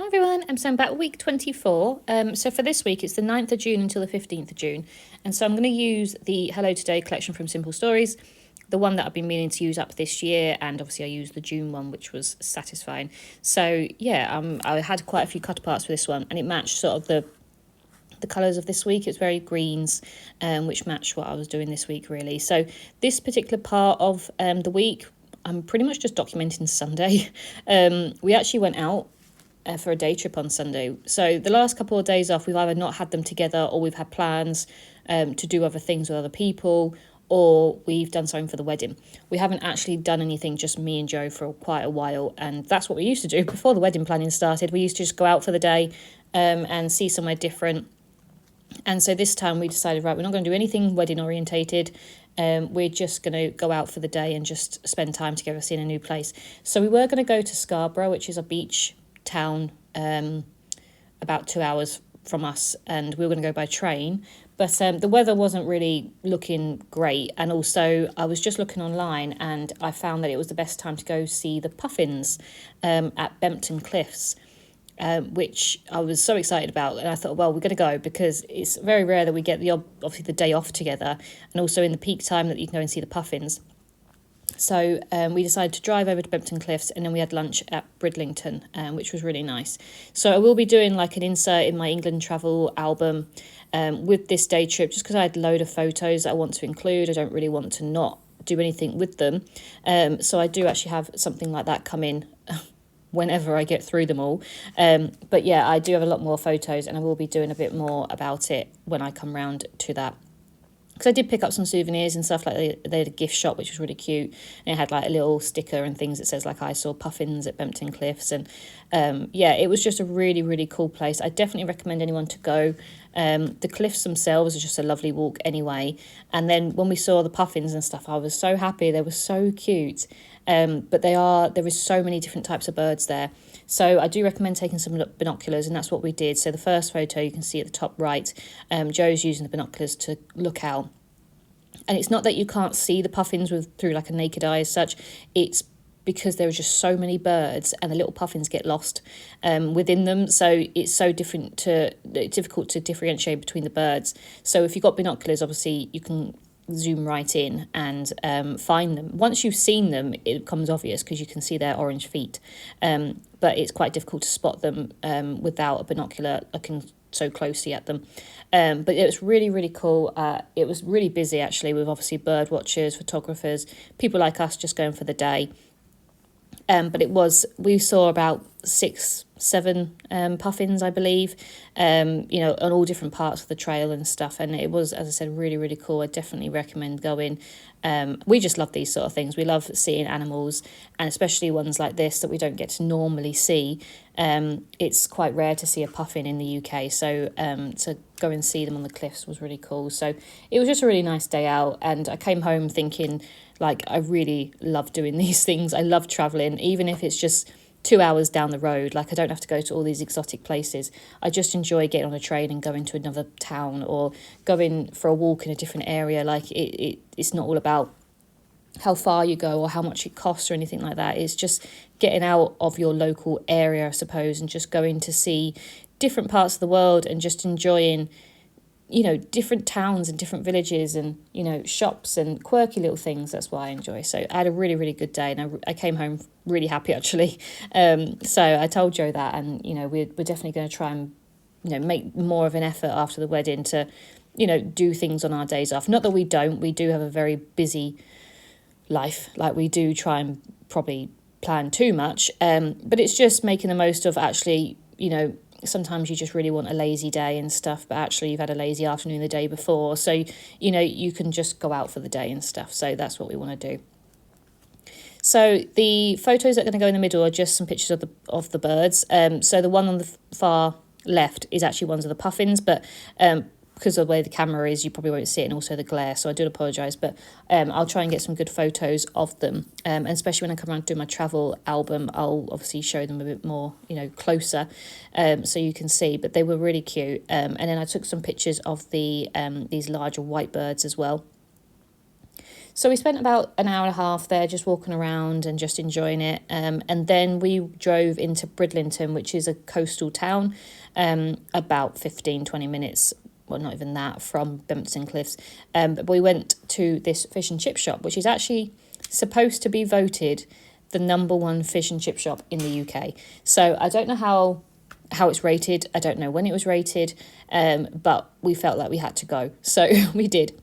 Everyone, I'm back week 24. So for this week, it's the 9th of June until the 15th of June. And so I'm going to use the Hello Today collection from Simple Stories, the one that I've been meaning to use up this year. And obviously I used the June one, which was satisfying. So yeah, I had quite a few cut parts for this one, and it matched sort of the colours of this week. It's very greens, which matched what I was doing this week really. So this particular part of the week, I'm pretty much just documenting Sunday. We actually went out for a day trip on Sunday. So the last couple of days off, we've either not had them together, or we've had plans to do other things with other people, or we've done something for the wedding. We haven't actually done anything, just me and Joe, for quite a while, and that's what we used to do before the wedding planning started. We used to just go out for the day and see somewhere different. And so this time we decided, right, we're not going to do anything wedding orientated. We're just going to go out for the day and just spend time together seeing a new place. So we were going to go to Scarborough, which is a beach town about 2 hours from us, and we were going to go by train, but the weather wasn't really looking great, and also I was just looking online and I found that it was the best time to go see the puffins at Bempton Cliffs, which I was so excited about. And I thought, well, we're going to go because it's very rare that we get obviously the day off together, and also in the peak time that you can go and see the puffins. So we decided to drive over to Bempton Cliffs, and then we had lunch at Bridlington, which was really nice. So I will be doing like an insert in my England travel album with this day trip, just because I had a load of photos that I want to include. I don't really want to not do anything with them. So I do actually have something like that come in whenever I get through them all. But yeah, I do have a lot more photos, and I will be doing a bit more about it when I come round to that. Because I did pick up some souvenirs and stuff, like they had a gift shop, which was really cute, and it had like a little sticker and things that says like I saw puffins at Bempton Cliffs. And yeah, it was just a really, really cool place. I definitely recommend anyone to go. The cliffs themselves are just a lovely walk anyway. And then when we saw the puffins and stuff, I was so happy. They were so cute. But there is so many different types of birds there. So I do recommend taking some binoculars, and that's what we did. So the first photo you can see at the top right, Joe's using the binoculars to look out. And it's not that you can't see the puffins through like a naked eye as such. It's because there are just so many birds, and the little puffins get lost within them. So it's so difficult to differentiate between the birds. So if you've got binoculars, obviously you can zoom right in and find them. Once you've seen them, it becomes obvious because you can see their orange feet. But it's quite difficult to spot them without a binocular looking so closely at them. But it was really, really cool. It was really busy actually, with obviously bird watchers, photographers, people like us just going for the day. But we saw about 6-7 puffins, I believe, on all different parts of the trail and stuff. And it was, as I said, really, really cool. I definitely recommend going. We just love these sort of things. We love seeing animals, and especially ones like this that we don't get to normally see. It's quite rare to see a puffin in the UK. So to go and see them on the cliffs was really cool. So it was just a really nice day out, and I came home thinking, like, I really love doing these things. I love travelling, even if it's just 2 hours down the road. Like, I don't have to go to all these exotic places. I just enjoy getting on a train and going to another town, or going for a walk in a different area. Like, it's not all about how far you go or how much it costs or anything like that. It's just getting out of your local area, I suppose, and just going to see different parts of the world, and just enjoying different towns and different villages, and shops and quirky little things. That's what I enjoy. So I had a really, really good day, and I came home really happy actually. So I told Joe that, and we're definitely going to try and make more of an effort after the wedding to do things on our days off. Not that we do have a very busy life. Like, we do try and probably plan too much, but it's just making the most of actually sometimes you just really want a lazy day and stuff, but actually you've had a lazy afternoon the day before, so you can just go out for the day and stuff. So that's what we want to do. So the photos that are going to go in the middle are just some pictures of the birds. So the one on the far left is actually ones of the puffins, but because of the way the camera is, you probably won't see it, and also the glare, so I do apologise. But I'll try and get some good photos of them, and especially when I come around to do my travel album, I'll obviously show them a bit more, closer, so you can see. But they were really cute, and then I took some pictures of these larger white birds as well. So we spent about an hour and a half there just walking around and just enjoying it. And then we drove into Bridlington, which is a coastal town, about 15-20 minutes, well, not even that, from Bempton Cliffs. But we went to this fish and chip shop, which is actually supposed to be voted the #1 fish and chip shop in the UK. So I don't know how it's rated. I don't know when it was rated, but we felt like we had to go. So we did.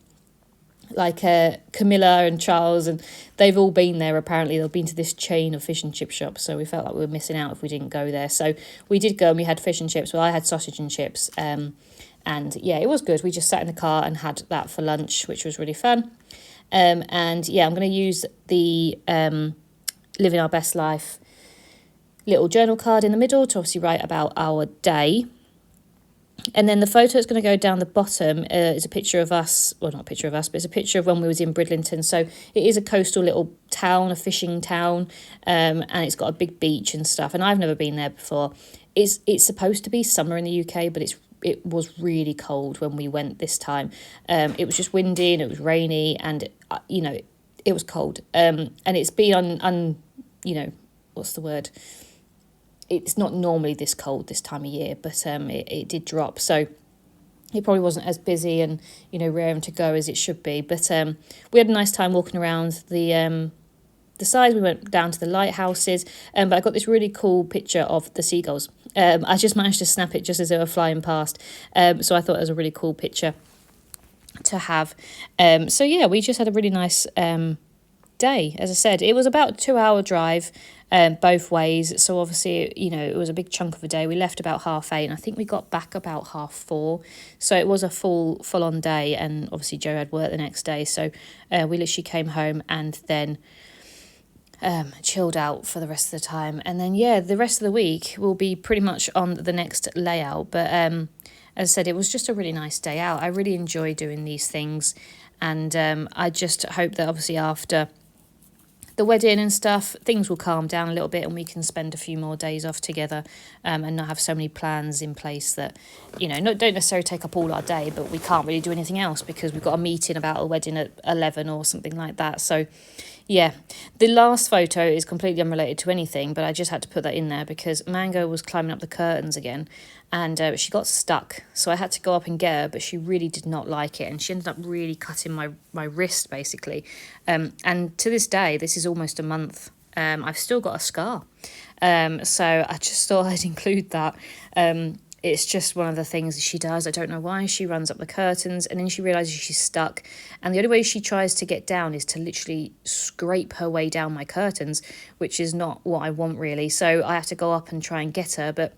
Like Camilla and Charles, and they've all been there apparently. They've been to this chain of fish and chip shops, so we felt like we were missing out if we didn't go there. So we did go and we had fish and chips. Well, I had sausage and chips, and yeah, it was good. We just sat in the car and had that for lunch, which was really fun. And yeah, I'm going to use the Living Our Best Life little journal card in the middle to obviously write about our day. And then the photo that's going to go down the bottom is a picture of us, well, not a picture of us, but it's a picture of when we was in Bridlington. So it is a coastal little town, a fishing town, and it's got a big beach and stuff. And I've never been there before. It's supposed to be summer in the UK, but it was really cold when we went this time. It was just windy and it was rainy, and it was cold. And it's been what's the word? It's not normally this cold this time of year, but it did drop. So it probably wasn't as busy and, raring to go as it should be. But we had a nice time walking around the sides. We went down to the lighthouses. But I got this really cool picture of the seagulls. I just managed to snap it just as they were flying past. So I thought it was a really cool picture to have. So yeah, we just had a really nice day. As I said, it was about a 2-hour drive both ways, so obviously it was a big chunk of a day. We left about 8:30 and I think we got back about 4:30, so it was a full-on day. And obviously Joe had work the next day, so we literally came home and then chilled out for the rest of the time. And then yeah, the rest of the week will be pretty much on the next layout. But as I said, it was just a really nice day out. I really enjoy doing these things, and I just hope that obviously after the wedding and stuff, things will calm down a little bit and we can spend a few more days off together, and not have so many plans in place that, don't necessarily take up all our day, but we can't really do anything else because we've got a meeting about a wedding at 11 or something like that. So yeah, the last photo is completely unrelated to anything, but I just had to put that in there because Mango was climbing up the curtains again, and she got stuck. So I had to go up and get her, but she really did not like it, and she ended up really cutting my wrist, basically. And to this day, this is almost a month, I've still got a scar. So I just thought I'd include that. It's just one of the things that she does. I don't know why. She runs up the curtains and then she realises she's stuck. And the only way she tries to get down is to literally scrape her way down my curtains, which is not what I want really. So I have to go up and try and get her. But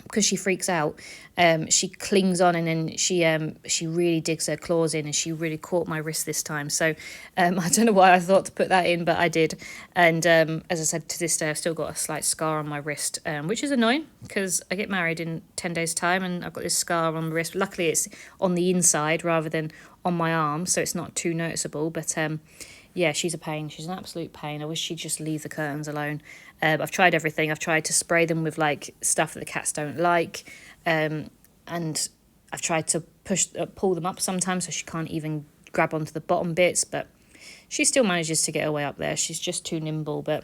because she freaks out, she clings on, and then she really digs her claws in, and she really caught my wrist this time. So I don't know why I thought to put that in, but I did. And as I said, to this day I've still got a slight scar on my wrist, which is annoying because I get married in 10 days time and I've got this scar on my wrist. Luckily it's on the inside rather than on my arm, so it's not too noticeable. But yeah, she's a pain. She's an absolute pain. I wish she'd just leave the curtains alone. I've tried everything. I've tried to spray them with like stuff that the cats don't like, and I've tried to pull them up sometimes so she can't even grab onto the bottom bits, but she still manages to get her way up there. She's just too nimble. But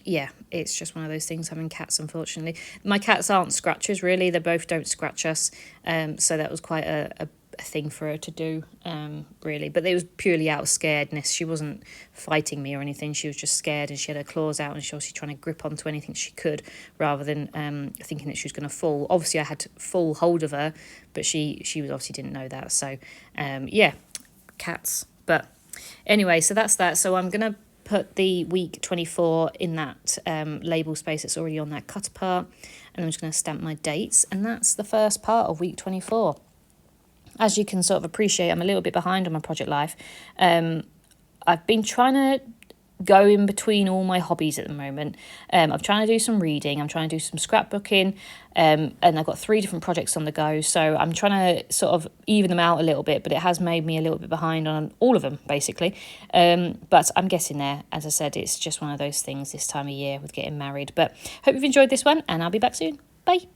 yeah, it's just one of those things having cats, unfortunately. My cats aren't scratchers really. They both don't scratch us, so that was quite a thing for her to do, really. But it was purely out of scaredness. She wasn't fighting me or anything. She was just scared, and she had her claws out and she was trying to grip onto anything she could rather than thinking that she was going to fall. Obviously I had full hold of her, but she obviously didn't know that. So yeah, cats. But anyway, so that's that. So I'm gonna put the week 24 in that label space that's already on that cutter part, and I'm just going to stamp my dates, and that's the first part of week 24. As you can sort of appreciate, I'm a little bit behind on my project life. I've been trying to go in between all my hobbies at the moment. I'm trying to do some reading, I'm trying to do some scrapbooking, and I've got 3 different projects on the go, so I'm trying to sort of even them out a little bit, but it has made me a little bit behind on all of them, basically. But I'm getting there. As I said, it's just one of those things this time of year with getting married. But hope you've enjoyed this one, and I'll be back soon. Bye.